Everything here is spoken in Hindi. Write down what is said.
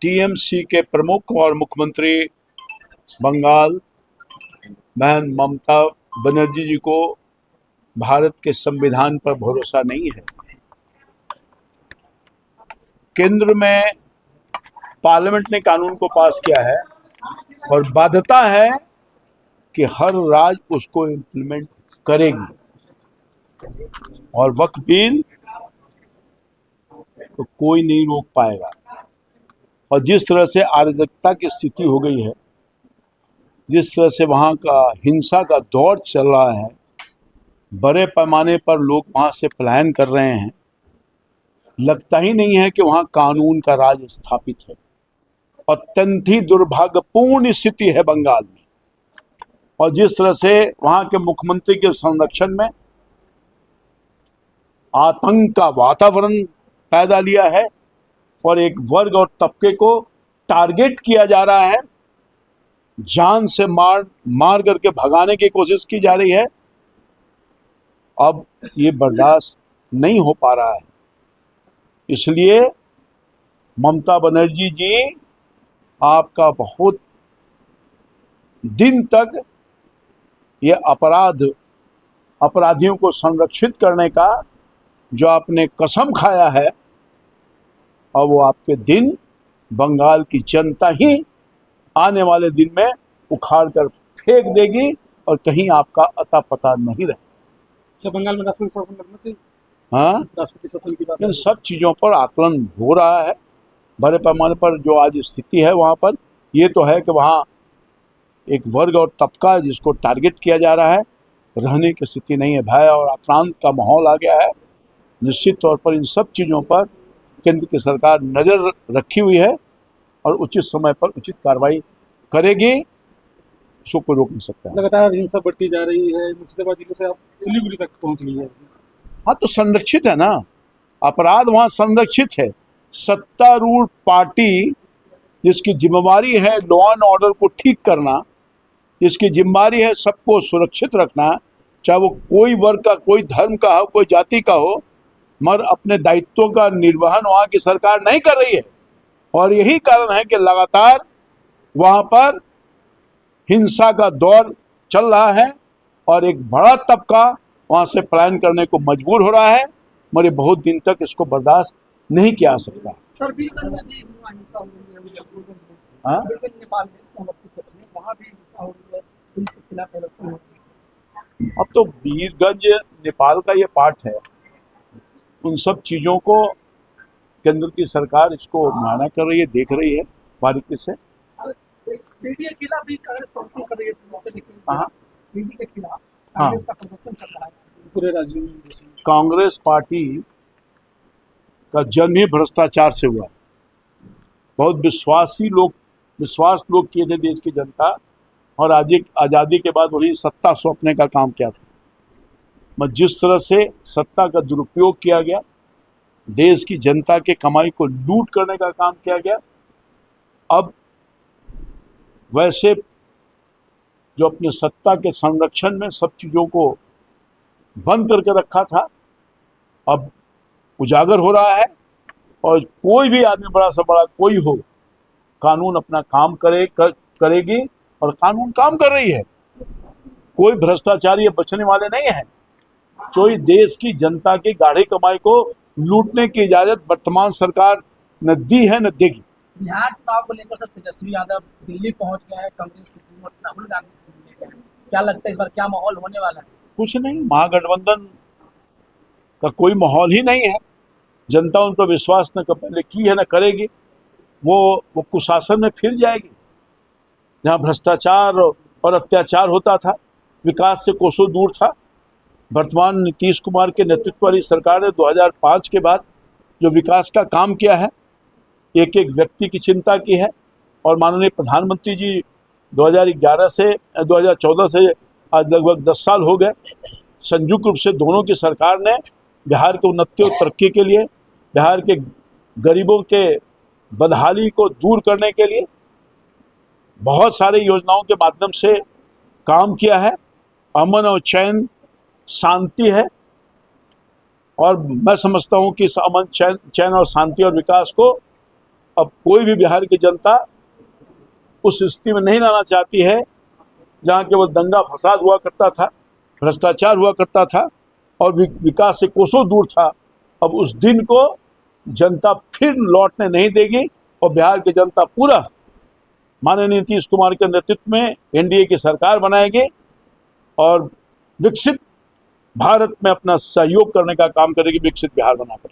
टीएमसी के प्रमुख और मुख्यमंत्री बंगाल बहन ममता बनर्जी जी को भारत के संविधान पर भरोसा नहीं है। केंद्र में पार्लियामेंट ने कानून को पास किया है और बाध्यता है कि हर राज्य उसको इम्प्लीमेंट करेगी, और वक्फ बिल तो कोई नहीं रोक पाएगा। और जिस तरह से अराजकता की स्थिति हो गई है, जिस तरह से वहाँ का हिंसा का दौर चल रहा है, बड़े पैमाने पर लोग वहाँ से पलायन कर रहे हैं, लगता ही नहीं है कि वहाँ कानून का राज स्थापित है। अत्यंत ही दुर्भाग्यपूर्ण स्थिति है बंगाल में। और जिस तरह से वहाँ के मुख्यमंत्री के संरक्षण में आतंक का वातावरण पैदा लिया है और एक वर्ग और तबके को टारगेट किया जा रहा है, जान से मार करके भगाने की कोशिश की जा रही है, अब ये बर्दाश्त नहीं हो पा रहा है। इसलिए ममता बनर्जी जी, आपका बहुत दिन तक ये अपराधियों को संरक्षित करने का जो आपने कसम खाया है, और वो आपके दिन बंगाल की जनता ही आने वाले दिन में उखाड़ कर फेंक देगी और कहीं आपका अता पता नहीं रहेगा। बंगाल में राष्ट्रपति शासन लगना चाहिए। हाँ, राष्ट्रपति शासन की बात, इन सब चीज़ों पर आकलन हो रहा है बड़े पैमाने पर। जो आज स्थिति है वहाँ पर, ये तो है कि वहाँ एक वर्ग और तबका जिसको टारगेट किया जा रहा है, रहने की स्थिति नहीं है। भय और आक्रांत का माहौल आ गया है। निश्चित तौर पर इन सब चीज़ों पर केंद्र की सरकार नज़र रखी हुई है और उचित समय पर उचित कार्रवाई करेगी, इसको कोई रोक नहीं सकता। लगातार हिंसा बढ़ती जा रही है, मुर्शिदाबाद जिले से आप सिलीगुड़ी तक पहुंच गई है। हाँ, तो संरक्षित है ना, अपराध वहाँ संरक्षित है। सत्तारूढ़ पार्टी जिसकी जिम्मेवारी है लॉ एंड ऑर्डर को ठीक करना, जिसकी जिम्मेवारी है सबको सुरक्षित रखना, चाहे वो कोई वर्ग का, कोई धर्म का हो, कोई जाति का हो, मगर अपने दायित्वों का निर्वहन वहाँ की सरकार नहीं कर रही है। और यही कारण है कि लगातार वहाँ पर हिंसा का दौर चल रहा है और एक बड़ा तबका वहाँ से पलायन करने को मजबूर हो रहा है, मगर ये बहुत दिन तक इसको बर्दाश्त नहीं किया जा सकता। हाँ? अब तो वीरगंज नेपाल का ये पार्ट है। उन सब चीज़ों को केंद्र की सरकार इसको माना कर रही है, देख रही है बारीकी से। पूरे राज्य में कांग्रेस पार्टी का जन्म ही भ्रष्टाचार से हुआ। बहुत विश्वास लोग किए थे देश की जनता, और आज आज़ादी के बाद वही सत्ता सौंपने का काम किया था। मगर जिस तरह से सत्ता का दुरुपयोग किया गया, देश की जनता के कमाई को लूट करने का काम किया गया, अब वैसे जो अपने सत्ता के संरक्षण में सब चीज़ों को बंद करके रखा था, अब उजागर हो रहा है। और कोई भी आदमी, बड़ा से बड़ा कोई हो, कानून अपना काम करेगी और कानून काम कर रही है। कोई भ्रष्टाचारी बचने वाले नहीं है। कोई देश की जनता की गाढ़ी कमाई को लूटने की इजाजत वर्तमान सरकार न दी है न देगी। बिहार चुनाव को लेकर सर तेजस्वी यादव दिल्ली पहुंच गए हैं, कांग्रेस की कुमार राहुल गांधी से मिले हैं। क्या लगता है इस बार क्या माहौल होने वाला है? कुछ नहीं, महागठबंधन का कोई माहौल ही नहीं है। जनता उन पर विश्वास न पहले की है न करेगी। वो कुशासन में फिर जाएगी, जहाँ भ्रष्टाचार और अत्याचार होता था, विकास से कोसों दूर था। वर्तमान नीतीश कुमार के नेतृत्व वाली सरकार ने 2005 के बाद जो विकास का काम किया है, एक एक व्यक्ति की चिंता की है। और माननीय प्रधानमंत्री जी 2014 से आज लगभग 10 साल हो गए, संयुक्त रूप से दोनों की सरकार ने बिहार के उन्नति और तरक्की के लिए, बिहार के गरीबों के बदहाली को दूर करने के लिए बहुत सारे योजनाओं के माध्यम से काम किया है। अमन और चैन, शांति है, और मैं समझता हूँ कि इस अमन चैन और शांति और विकास को अब कोई भी बिहार की जनता उस स्थिति में नहीं लाना चाहती है जहाँ केवल दंगा फसाद हुआ करता था, भ्रष्टाचार हुआ करता था और विकास से कोसों दूर था। अब उस दिन को जनता फिर लौटने नहीं देगी और बिहार की जनता पूरा माननीय नीतीश कुमार के नेतृत्व में एनडीए की सरकार बनाएगी और विकसित भारत में अपना सहयोग करने का काम करेगी, विकसित बिहार बनाकर।